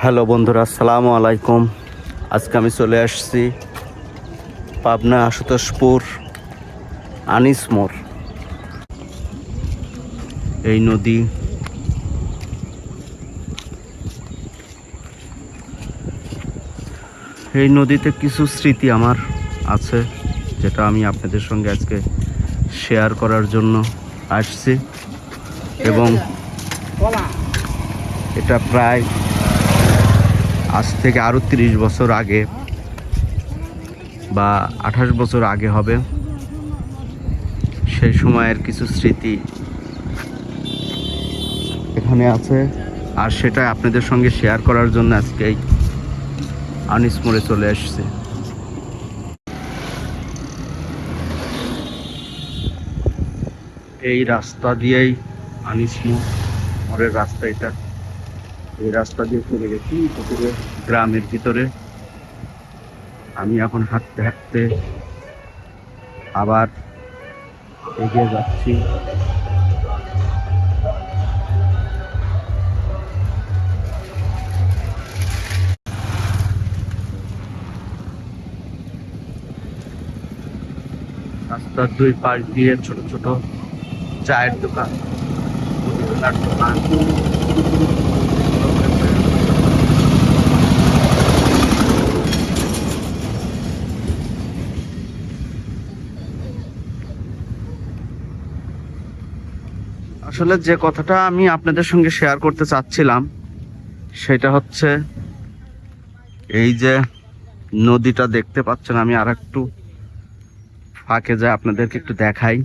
Hello বন্ধুরা, আসসালামু আলাইকুম। আজকে আমি চলে আসছি পাবনা আশুতোষপুর আনিস মোড়। এই নদী, এই নদীতে কিছু স্মৃতি আমার আছে, যেটা আমি আপনাদের সঙ্গে আজকে শেয়ার করার জন্য আসছি। এবং এটা প্রায় আজ থেকে আরও 30 বছর আগে বা 28 বছর আগে হবে। সেই সময়ের কিছু স্মৃতি এখানে আছে, আর সেটা আপনাদের সঙ্গে শেয়ার করার জন্য আজকে এই আনিস মোড়ে চলে আসছে। এই রাস্তা দিয়েই আনিস মোড়ের রাস্তা, এটা এই রাস্তা দিয়ে চলে গেছি ভিতরে, গ্রামের ভিতরে। আমি এখন হাঁটতে হাঁটতে আবার এগিয়ে যাচ্ছি। রাস্তার দুই পাশ দিয়ে ছোট ছোট চায়ের দোকান, মুদিখানার দোকান। আসলে যে কথাটা আমি আপনাদের সঙ্গে শেয়ার করতে চাচ্ছিলাম সেটা হচ্ছে, এই যে নদীটা দেখতে পাচ্ছেন, আমি আর একটু ফাঁকে যায় আপনাদেরকে একটু দেখাই।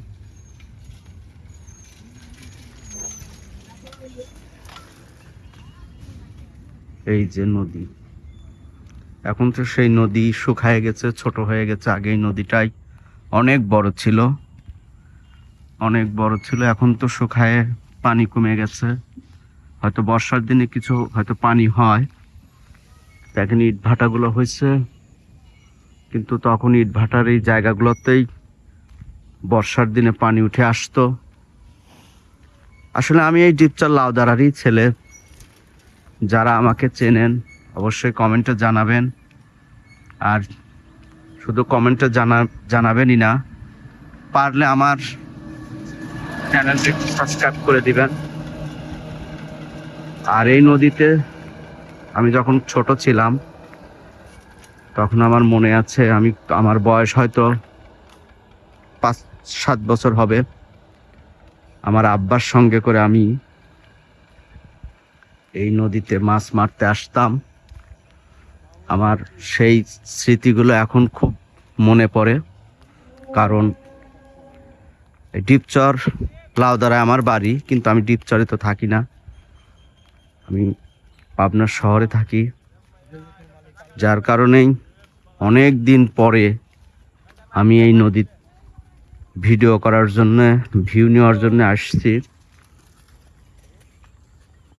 এই যে নদী, এখন তো সেই নদী শুকায় গেছে, ছোট হয়ে গেছে। আগে এই নদীটাই অনেক বড় ছিল, অনেক বড় ছিল। এখন তো শুকায় পানি কমে গেছে। হয়তো বর্ষার দিনে কিছু হয়তো পানি হয়, এখন ইট ভাটাগুলো হয়েছে, কিন্তু তখন ইট ভাটার এই জায়গাগুলোতেই বর্ষার দিনে পানি উঠে আসতো। আসলে আমি এই ডিপচার লাউদারারই ছেলে। যারা আমাকে চেনেন অবশ্যই কমেন্টে জানাবেন, আর শুধু কমেন্টে জানাবেনই না, পারলে আমার চ্যানেলটা একটু সাবস্ক্রাইব করে দিবেন। আর এই নদীতে আমি যখন ছোট ছিলাম তখন আমার মনে আছে, আমার বয়স হয়তো 5-7 বছর হবে। আমার আব্বার সঙ্গে করে আমি এই নদীতে মাছ মারতে আসতাম। আমার সেই স্মৃতিগুলো এখন খুব মনে পড়ে, কারণ ডিপচর লাউদারায় আমার বাড়ি, কিন্তু আমি ডিপচরে তো থাকি না, আমি পাবনার শহরে থাকি। যার কারণেই অনেক দিন পরে আমি এই নদীর ভিডিও করার জন্য, ভিউ নেওয়ার জন্য আসছি।